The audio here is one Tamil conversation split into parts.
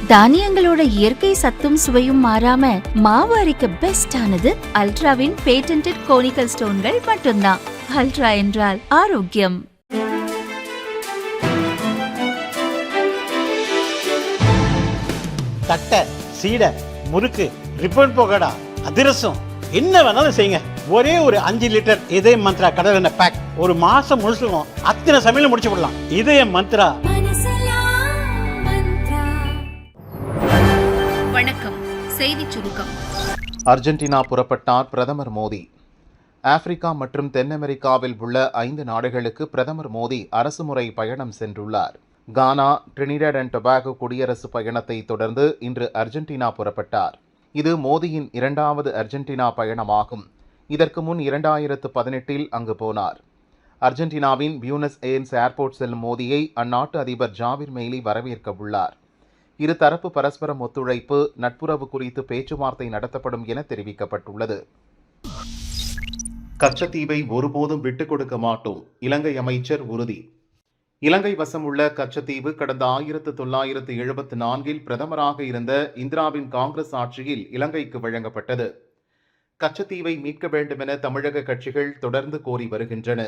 தானியங்களோட இயற்கை சத்தும் சுவையும் மாறாம மாவு அரைக்க பெஸ்டானது அல்ட்ராவின் பேட்டன்டட் கோனிக்கல் ஸ்டோன்கள் மட்டும்தான். அல்ட்ரா என்றால் ஆரோக்கியம். தட்டை, சீடை, முறுக்கு, ரிப்பன் போகடா, அதிரசம் என்ன வேணாலும் செய்யுங்க. ஒரே ஒரு 5 லிட்டர் இதய மந்த்ரா கடல் எண்ணெய் பேக் ஒரு மாசம் முழுசுக்கும் அத்தனை சமையல முடிச்சு விடலாம். இதய மந்த்ரா. வணக்கம். செய்தி சுருக்கம். அர்ஜென்டினா புறப்பட்டார் பிரதமர் மோடி. ஆப்பிரிக்கா மற்றும் தென் அமெரிக்காவில் உள்ள 5 நாடுகளுக்கு பிரதமர் மோடி அரசுமுறை பயணம் சென்றுள்ளார். கானா, டிரினிடாட் அண்ட் டொபாகோ குடியரசு பயணத்தை தொடர்ந்து இன்று அர்ஜென்டினா புறப்பட்டார். இது மோடியின் 2வது அர்ஜென்டினா பயணமாகும். இதற்கு முன் 2018இல் அங்கு போனார். அர்ஜென்டினாவின் பியூனஸ் ஏர்ஸ் ஏர்போர்ட் செல்லும் மோடியை அந்நாட்டு அதிபர் ஜாவிர் மெய்லி வரவேற்க உள்ளார். இருதரப்பு பரஸ்பரம் ஒத்துழைப்பு, நட்புறவு குறித்து பேச்சுவார்த்தை நடத்தப்படும் என தெரிவிக்கப்பட்டுள்ளது. கச்சத்தீவை ஒருபோதும் விட்டுக் கொடுக்க மாட்டோம், இலங்கை அமைச்சர் உறுதி. இலங்கை வசம் உள்ள கச்சத்தீவு கடந்த 1974இல் பிரதமராக இருந்த இந்திராவின் காங்கிரஸ் ஆட்சியில் இலங்கைக்கு வழங்கப்பட்டது. கச்சத்தீவை மீட்க வேண்டும் என தமிழக கட்சிகள் தொடர்ந்து கோரி வருகின்றன.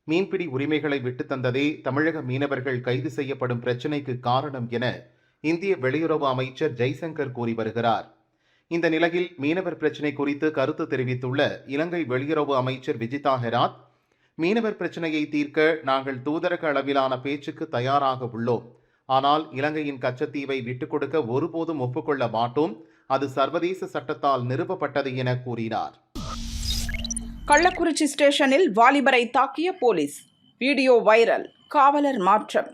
மீன்பிடி உரிமைகளை விட்டுத் தந்ததே தமிழக மீனவர்கள் கைது செய்யப்படும் பிரச்சினைக்கு காரணம் என இந்திய வெளியுறவு அமைச்சர் ஜெய்சங்கர் கூறி வருகிறார். இந்த நிலையில் மீனவர் பிரச்சினை குறித்து கருத்து தெரிவித்துள்ள இலங்கை வெளியுறவு அமைச்சர் விஜிதா ஹெராத், மீனவர் பிரச்சினையை தீர்க்க நாங்கள் தூதரக அளவிலான பேச்சுக்கு தயாராக உள்ளோம். ஆனால் இலங்கையின் கச்சத்தீவை விட்டுக் கொடுக்க ஒருபோதும் ஒப்புக்கொள்ள மாட்டோம். அது சர்வதேச சட்டத்தால் நிறுவப்பட்டது என கூறினார். கள்ளக்குறிச்சி ஸ்டேஷனில் வாலிபரை தாக்கிய போலீஸ், வீடியோ வைரல். காவலர் மாற்றம்.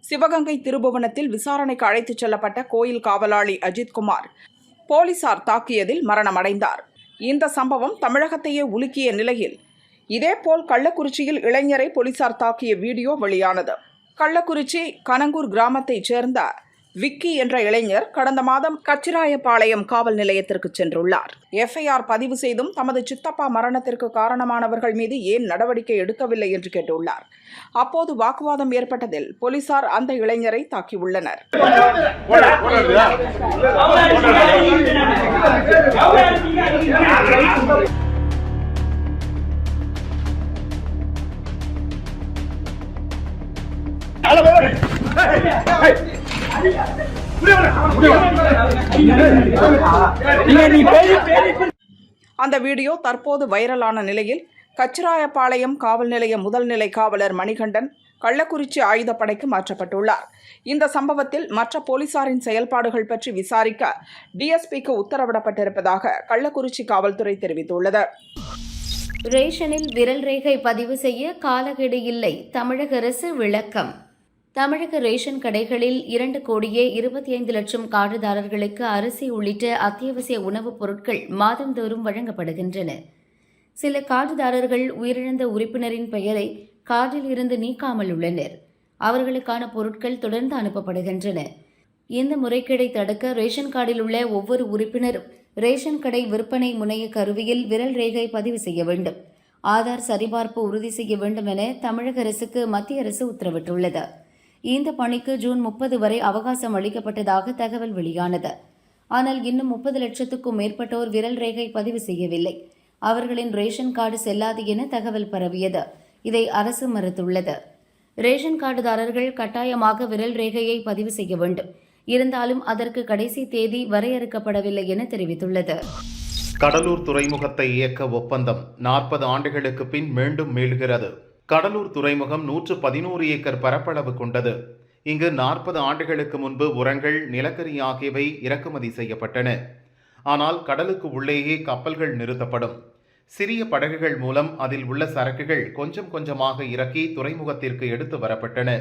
சிவகங்கை திருபுவனத்தில் விசாரணைக்கு அழைத்துச் செல்லப்பட்ட கோயில் காவலாளி அஜித்குமார் போலீசார் தாக்கியதில் மரணமடைந்தார். இந்த சம்பவம் தமிழகத்தையே உலுக்கிய நிலையில் இதேபோல் கள்ளக்குறிச்சியில் இளைஞரை போலீசார் தாக்கிய வீடியோ வெளியானது. கள்ளக்குறிச்சி கனங்கூர் கிராமத்தைச் சேர்ந்த விக்கி என்ற இளைஞர் கடந்த மாதம் கச்சிராயபாளையம் காவல் நிலையத்திற்கு சென்றுள்ளார். எஃப்ஐஆர் பதிவு செய்தும் தமது சித்தப்பா மரணத்திற்கு காரணமானவர்கள் மீது ஏன் நடவடிக்கை எடுக்கவில்லை என்று கேட்டுள்ளார். அப்போது வாக்குவாதம் ஏற்பட்டதில் போலீசார் அந்த இளைஞரை தாக்கியுள்ளனர். அந்த வீடியோ தற்போது வைரலான நிலையில் கச்சிராயபாளையம் காவல் நிலைய முதல் நிலை காவலர் மணிகண்டன் கள்ளக்குறிச்சி ஆயுதப்படைக்கு மாற்றப்பட்டுள்ளார். இந்த சம்பவத்தில் மற்ற போலீசாரின் செயல்பாடுகள் பற்றி விசாரிக்க டிஎஸ்பிக்கு உத்தரவிடப்பட்டிருப்பதாக கள்ளக்குறிச்சி காவல்துறை தெரிவித்துள்ளது. ரேஷனில் விரல் ரேகை பதிவு செய்ய காலக்கெடு இல்லை, தமிழக அரசு விளக்கம். தமிழக ரேஷன் கடைகளில் 2,25,00,000 கார்டுதாரர்களுக்கு அரிசி உள்ளிட்ட அத்தியாவசிய உணவுப் பொருட்கள் மாதந்தோறும் வழங்கப்படுகின்றன. சில கார்டுதாரர்கள் உயிரிழந்த உறுப்பினரின் பெயரை கார்டில் இருந்து நீக்காமல் உள்ளனர். அவர்களுக்கான பொருட்கள் தொடர்ந்து அனுப்பப்படுகின்றன. இந்த முறைகேடை தடுக்க ரேஷன் கார்டில் உள்ள ஒவ்வொரு உறுப்பினரும் ரேஷன் கடை விற்பனை முனைய கருவியில் விரல் ரேகை பதிவு செய்ய வேண்டும். ஆதார் சரிபார்ப்பு உறுதி செய்ய வேண்டும் என தமிழக அரசுக்கு மத்திய அரசு உத்தரவிட்டுள்ளது. இந்த பணிக்கு ஜூன் 30 வரை அவகாசம் அளிக்கப்பட்டதாக தகவல் வெளியானது. ஆனால் இன்னும் 30 லட்சத்துக்கும் மேற்பட்டோர் விரல் ரேகை பதிவு செய்யவில்லை. அவர்களின் ரேஷன் கார்டு செல்லாது என தகவல் பரவியது. இதை அரசு மறுத்துள்ளது. ரேஷன் கார்டுதாரர்கள் கட்டாயமாக விரல் ரேகையை பதிவு செய்ய வேண்டும். இருந்தாலும் அதற்கு கடைசி தேதி வரையறுக்கப்படவில்லை என தெரிவித்துள்ளது. கடலூர் துறைமுகத்தை இயக்க ஒப்பந்தம் 40 ஆண்டுகளுக்கு பின் மீண்டும் மீள்கிறது. கடலூர் துறைமுகம் 111 ஏக்கர் பரப்பளவு கொண்டது. இங்கு 40 ஆண்டுகளுக்கு முன்பு உரங்கள், நிலக்கரி ஆகியவை இறக்குமதி செய்யப்பட்டன. ஆனால் கடலுக்கு உள்ளேயே கப்பல்கள் நிறுத்தப்படும். சிறிய படகுகள் மூலம் அதில் உள்ள சரக்குகள் கொஞ்சம் கொஞ்சமாக இறக்கி துறைமுகத்திற்கு எடுத்து வரப்பட்டன.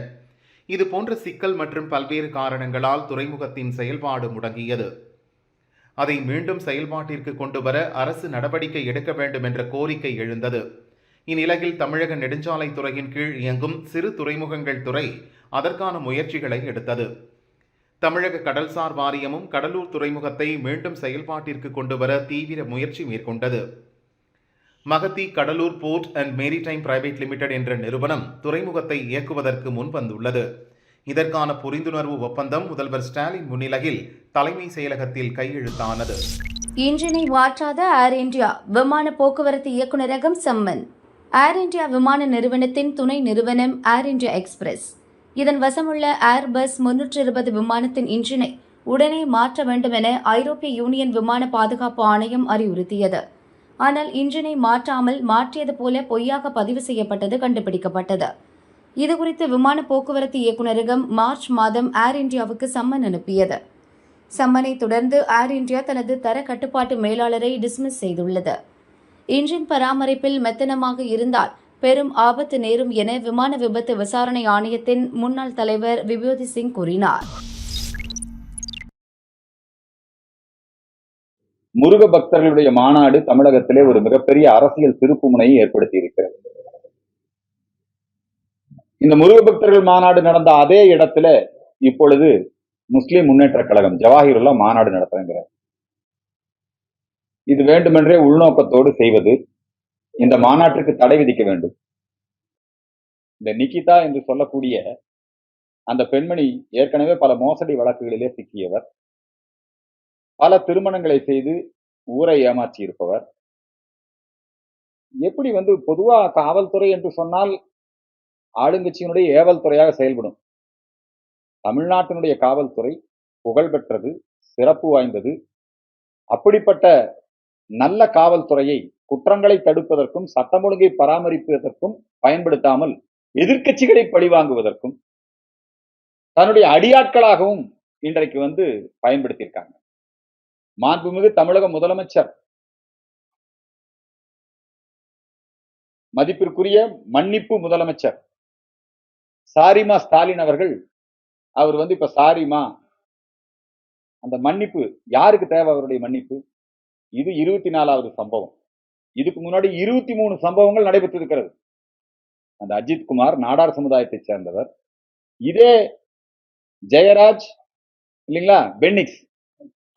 இது போன்ற சிக்கல் மற்றும் பல்வேறு காரணங்களால் துறைமுகத்தின் செயல்பாடு முடங்கியது. அதை மீண்டும் செயல்பாட்டிற்கு கொண்டு வர அரசு நடவடிக்கை எடுக்க வேண்டும் என்ற கோரிக்கை எழுந்தது. இந்நிலையில் தமிழக நெடுஞ்சாலை துறையின் கீழ் இயங்கும் சிறு துறைமுகங்கள் துறை அதற்கான முயற்சிகளை எடுத்தது. தமிழக கடல்சார் வாரியமும் கடலூர் துறைமுகத்தை மீண்டும் செயல்பாட்டிற்கு கொண்டு வர தீவிர முயற்சி மேற்கொண்டது. Magathi Cuddalore port and maritime private limited என்ற நிறுவனம் துறைமுகத்தை இயக்குவதற்கு முன்வந்துள்ளது. இதற்கான புரிந்துணர்வு ஒப்பந்தம் முதல்வர் ஸ்டாலின் முன்னிலையில் தலைமை செயலகத்தில் கையெழுத்தானது. இன்ஜினை மாற்றாத ஏர் இந்தியா விமான போக்குவரத்து இயக்குநரகம் சம்மன். ஏர் இந்தியா விமான நிறுவனத்தின் துணை நிறுவனம் ஏர் இந்தியா எக்ஸ்பிரஸ். இதன் வசமுள்ள ஏர்பஸ் 320 விமானத்தின் இன்ஜினை உடனே மாற்ற வேண்டும் என ஐரோப்பிய யூனியன் விமான பாதுகாப்பு ஆணையம் அறிவுறுத்தியது. ஆனால் இன்ஜினை மாற்றாமல் மாற்றியது போல பொய்யாக பதிவு செய்யப்பட்டது கண்டுபிடிக்கப்பட்டது. இதுகுறித்து விமான போக்குவரத்து இயக்குநரகம் மார்ச் மாதம் ஏர் இந்தியாவுக்கு சம்மன் அனுப்பியது. சம்மனை தொடர்ந்து ஏர் இந்தியா தனது தர கட்டுப்பாட்டு மேலாளரை டிஸ்மிஸ் செய்துள்ளது. இன்ஜின் பராமரிப்பில் மெத்தனமாக இருந்தால் பெரும் ஆபத்து நேரும் என விமான விபத்து விசாரணை ஆணையத்தின் முன்னாள் தலைவர் விபூதி சிங் கூறினார். முருக பக்தர்களுடைய மாநாடு தமிழகத்திலே ஒரு மிகப்பெரிய அரசியல் திருப்புமுனையை ஏற்படுத்தி இருக்கிறது. இந்த முருக பக்தர்கள் மாநாடு நடந்த அதே இடத்துல இப்பொழுது முஸ்லிம் முன்னேற்ற கழகம் ஜவாஹிருல்லா மாநாடு நடத்துகிறார். இது வேண்டுமென்றே உள்நோக்கத்தோடு செய்வது. இந்த மாநாட்டிற்கு தடை விதிக்க வேண்டும். இந்த நிகிதா என்று சொல்லக்கூடிய அந்த பெண்மணி ஏற்கனவே பல மோசடி வழக்குகளிலே சிக்கியவர், பல திருமணங்களை செய்து ஊரை ஏமாற்றி இருப்பவர். எப்படி பொதுவா காவல்துறை என்று சொன்னால் ஆளுங்கட்சியினுடைய ஏவல் துறையாக செயல்படும். தமிழ்நாட்டினுடைய காவல்துறை புகழ்பெற்றது, சிறப்பு வாய்ந்தது. அப்படிப்பட்ட நல்ல காவல்துறையை குற்றங்களை தடுப்பதற்கும் சட்டம் ஒழுங்கை பராமரிப்பதற்கும் பயன்படுத்தாமல் எதிர்க்கட்சிகளை பழிவாங்குவதற்கும் தன்னுடைய அடியாட்களாகவும் இன்றைக்கு பயன்படுத்தியிருக்காங்க. மாண்புமிகு தமிழக முதலமைச்சர் மதிப்பிற்குரிய மன்னிப்பு முதலமைச்சர் சாரிமா ஸ்டாலின் அவர்கள் அவர் இப்ப சாரிமா அந்த மன்னிப்பு யாருக்கு தேவை? அவருடைய மன்னிப்பு இது 24வது சம்பவம். இதுக்கு முன்னாடி 23 சம்பவங்கள் நடைபெற்றிருக்கிறது. அந்த அஜித்குமார் நாடார் சமுதாயத்தை சேர்ந்தவர். இதே ஜெயராஜ் இல்லைங்களா, பென்னிக்ஸ்,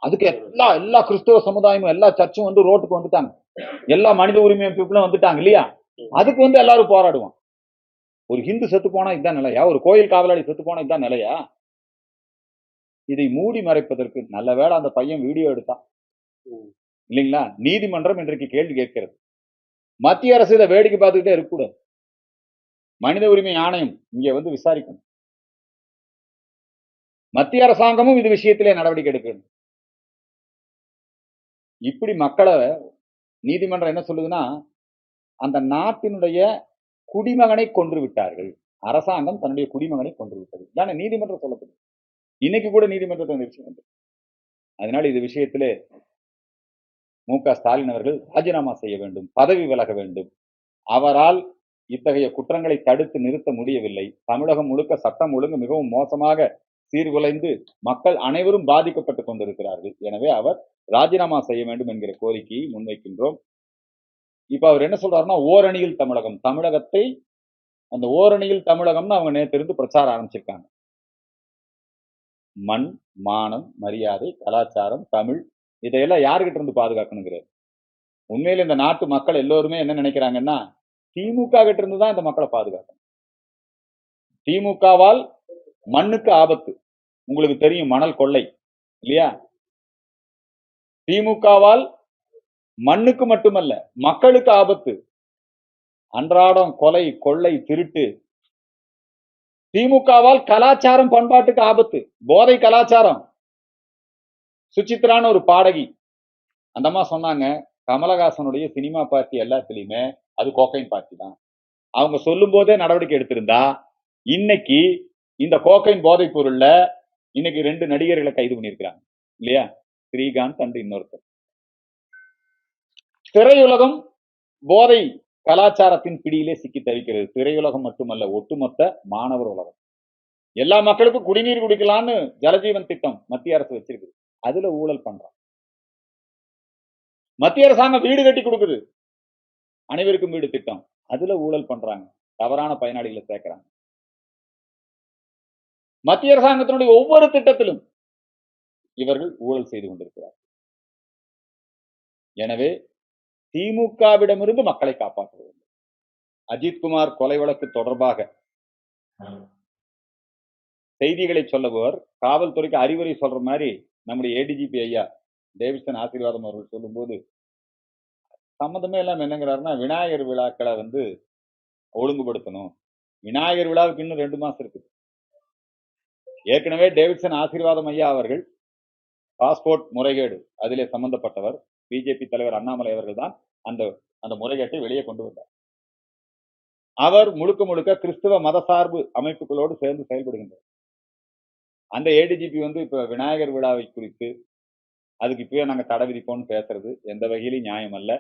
அதுக்கு எல்லா கிறிஸ்தவ சமுதாயமும் எல்லா சர்ச்சும் ரோட்டுக்கு வந்துட்டாங்க. எல்லா மனித உரிமை பீப்புளும் வந்துட்டாங்க இல்லையா? அதுக்கு எல்லாரும் போராடுவோம். ஒரு ஹிந்து செத்து போனா இதுதான் நிலையா? ஒரு கோயில் காவலாளி செத்து போனா இதுதான் நிலையா? இதை மூடி மறைப்பதற்கு நல்ல வேளை அந்த பையன் வீடியோ எடுத்தான் இல்லைங்களா? நீதிமன்றம் இன்றைக்கு கேள்வி கேட்கிறது. மத்திய அரசு இதை வேடிக்கை பார்த்துக்கிட்டே இருக்கக்கூடாது. மனித உரிமை ஆணையம் இங்க விசாரிக்கணும். மத்திய அரசாங்கமும் இது விஷயத்திலே நடவடிக்கை எடுக்கணும். இப்படி மக்களை நீதிமன்றம் என்ன சொல்லுதுன்னா, அந்த நாட்டினுடைய குடிமகனை கொன்று விட்டார்கள். அரசாங்கம் தன்னுடைய குடிமகனை கொன்று விட்டது. தானே நீதிமன்றம் சொல்லப்படுது. இன்னைக்கு கூட நீதிமன்றத்தில் விஷயம் வந்து. அதனால இது விஷயத்திலே மு.க. ஸ்டாலின் அவர்கள் ராஜினாமா செய்ய வேண்டும், பதவி விலக வேண்டும். அவரால் இத்தகைய குற்றங்களை தடுத்து நிறுத்த முடியவில்லை. தமிழகம் முழுக்க சட்டம் ஒழுங்கு மிகவும் மோசமாக சீர்குலைந்து மக்கள் அனைவரும் பாதிக்கப்பட்டுக் கொண்டிருக்கிறார்கள். எனவே அவர் ராஜினாமா செய்ய வேண்டும் என்கிற கோரிக்கையை முன்வைக்கின்றோம். இப்ப அவர் என்ன சொல்றாருன்னா, ஓரணியில் தமிழகம், தமிழகத்தை அந்த ஓரணியில் தமிழகம்னு அவங்க நேற்றிருந்து பிரச்சாரம் ஆரம்பிச்சிருக்காங்க. மண், மானம், மரியாதை, கலாச்சாரம், தமிழ் இதையெல்லாம் யாருகிட்ட இருந்து பாதுகாக்கணுங்கிறார். உண்மையில இந்த நாட்டு மக்கள் எல்லோருமே என்ன நினைக்கிறாங்கன்னா, திமுக கிட்ட இருந்து தான் இந்த மக்களை பாதுகாக்கணும். திமுகவால் மண்ணுக்கு ஆபத்து. உங்களுக்கு தெரியும், மணல் கொள்ளை இல்லையா? திமுகவால் மண்ணுக்கு மட்டுமல்ல மக்களுக்கு ஆபத்து. அன்றாடம் கொலை, கொள்ளை, திருட்டு. திமுகவால் கலாச்சாரம், பண்பாட்டுக்கு ஆபத்து. போதை கலாச்சாரம். சுசித்ரான்னு ஒரு பாடகி, அந்த அம்மா சொன்னாங்க, கமலஹாசனுடைய சினிமா பார்ட்டி எல்லாத்துலயுமே அது கோக்கைன் பார்ட்டி தான். அவங்க சொல்லும் போதே நடவடிக்கை எடுத்திருந்தா இன்னைக்கு இந்த கோக்கைன் போதைப் பொருள்ல இன்னைக்கு 2 நடிகர்களை கைது பண்ணியிருக்கிறாங்க இல்லையா? ஸ்ரீகாந்த் அண்ட் இன்னொருத்தர். திரையுலகம் போதை கலாச்சாரத்தின் பிடியிலே சிக்கி தவிக்கிறது. திரையுலகம் மட்டுமல்ல, ஒட்டுமொத்த மாணவர் உலகம். எல்லா மக்களுக்கும் குடிநீர் குடிக்கலாம்னு ஜலஜீவன் திட்டம் மத்திய அரசு வச்சிருக்கு. அதுல ஊழல் பண்றான். மத்திய அரசாங்கம் வீடு கட்டி கொடுக்குது, அனைவருக்கும் வீடு திட்டம். அதுல ஊழல் பண்றாங்க, தவறான பயனாளிகளை சேர்க்கிறாங்க. மத்திய அரசாங்கத்தினுடைய ஒவ்வொரு திட்டத்திலும் இவர்கள் ஊழல் செய்து கொண்டிருக்கிறார். எனவே திமுகவிடமிருந்து மக்களை காப்பாற்ற வேண்டும். அஜித்குமார் கொலை வழக்கு தொடர்பாக செய்திகளை சொல்லுபவர், காவல்துறைக்கு அறிவுரை சொல்ற மாதிரி நம்முடைய ஏடிஜிபி ஐயா டேவிட்சன் ஆசீர்வாதம் அவர்கள் சொல்லும்போது சம்மந்தமே இல்லாம என்னங்கிறாருன்னா, விநாயகர் விழாக்களை வந்து ஒழுங்குபடுத்தணும். விநாயகர் விழாவுக்கு இன்னும் 2 மாசம் இருக்குது. ஏற்கனவே டேவிட்சன் ஆசீர்வாதம் ஐயா அவர்கள் பாஸ்போர்ட் முறைகேடு அதிலே சம்பந்தப்பட்டவர். பிஜேபி தலைவர் அண்ணாமலை அவர்கள் தான் அந்த அந்த முறைகேட்டை வெளியே கொண்டு வந்தார். அவர் முழுக்க முழுக்க கிறிஸ்தவ மதசார்பு அமைப்புகளோடு சேர்ந்து செயல்படுகின்றார். அந்த ஏடிஜிபி வந்து இப்ப விநாயகர் விழாவை குறித்து அதுக்கு இப்பவே நாங்க தடை விதிப்போம்னு பேசுறது எந்த வகையிலும் நியாயம் அல்ல.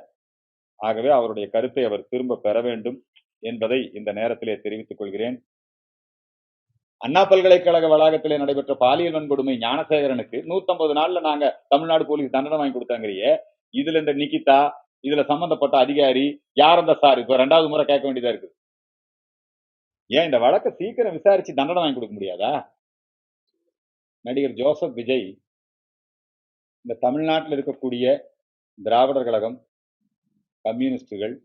ஆகவே அவருடைய கருத்தை அவர் திரும்ப பெற வேண்டும் என்பதை இந்த நேரத்திலே தெரிவித்துக் கொள்கிறேன். அண்ணா பல்கலைக்கழக வளாகத்திலே நடைபெற்ற பாலியல் வன்கொடுமை ஞானசேகரனுக்கு 150 நாள்ல நாங்க தமிழ்நாடு போலீஸ் தண்டனை வாங்கி கொடுத்தாங்கறியே. இதுல இந்த நிகிதா, இதுல சம்பந்தப்பட்ட அதிகாரி யார் அந்த சார் இப்ப 2வது முறை கேட்க வேண்டியதா இருக்கு. ஏன் இந்த வழக்கை சீக்கிரம் விசாரிச்சு தண்டனை வாங்கி கொடுக்க முடியாதா? நடிகர் ஜோசப் விஜய் இந்த தமிழ்நாட்டில் இருக்கக்கூடிய திராவிடர் கழகம், கம்யூனிஸ்டுகள்,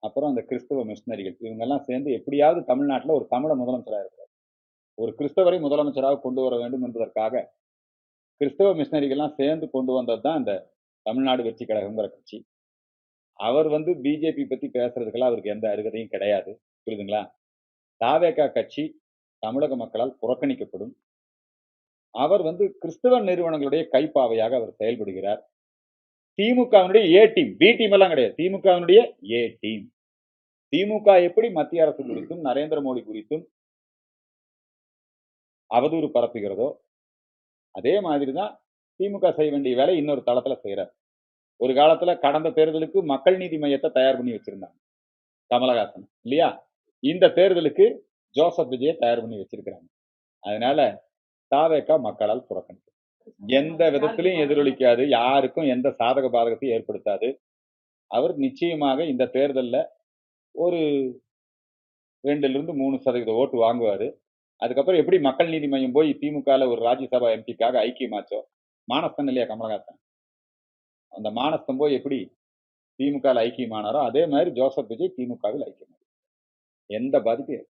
அப்புறம் அந்த கிறிஸ்தவ மிஷினரிகள் இவங்கெல்லாம் சேர்ந்து எப்படியாவது தமிழ்நாட்டில் ஒரு தமிழ முதலமைச்சராக இருக்கிறார். ஒரு கிறிஸ்தவரை முதலமைச்சராக கொண்டு வர வேண்டும் என்பதற்காக கிறிஸ்தவ மிஷினரிகள்லாம் சேர்ந்து கொண்டு வந்தது தான் இந்த தமிழ்நாடு வெற்றி கழகங்கிற கட்சி. அவர் வந்து பிஜேபி பத்தி பேசுறதுக்கெல்லாம் அவருக்கு எந்த அருகதையும் கிடையாது. புரியுதுங்களா? தாவேகா கட்சி தமிழக மக்களால் புறக்கணிக்கப்படும். அவர் வந்து கிறிஸ்தவ நிறுவனங்களுடைய கைப்பாவையாக அவர் செயல்படுகிறார். திமுகவினுடைய ஏ டீம், பி டீம் எல்லாம் கிடையாது. திமுகவினுடைய ஏ டீம். திமுக எப்படி மத்திய அரசு குறித்தும் நரேந்திர மோடி குறித்தும் அவதூறு பரப்புகிறதோ அதே மாதிரிதான் திமுக செய்ய வேண்டிய வேலை இன்னொரு தளத்துல செய்யறார். ஒரு காலத்துல கடந்த தேர்தலுக்கு மக்கள் நீதி மையத்தை தயார் பண்ணி வச்சிருந்தாங்க கமலஹாசன் இல்லையா? இந்த தேர்தலுக்கு ஜோசப் விஜயை தயார் பண்ணி வச்சிருக்கிறாங்க. அதனால தாவேகா மக்களால் புறக்கணிக்கும். எந்த விதத்திலையும் எதிரொலிக்காது, யாருக்கும் எந்த சாதக பாதகத்தையும் ஏற்படுத்தாது. அவர் நிச்சயமாக இந்த தேர்தலில் ஒரு 2-3% ஓட்டு வாங்குவாரு. அதுக்கப்புறம் எப்படி மக்கள் நீதி மையம் போய் திமுகல ஒரு ராஜ்யசபா எம்பிக்காக ஐக்கியமாச்சோ, மானஸ்தன் இல்லையா கமலஹாசன், அந்த மானஸ்தன் போய் எப்படி திமுக ஐக்கியமானாரோ அதே மாதிரி ஜோசப் விஜய் திமுகவில் ஐக்கியமானார். எந்த பாதிப்பும்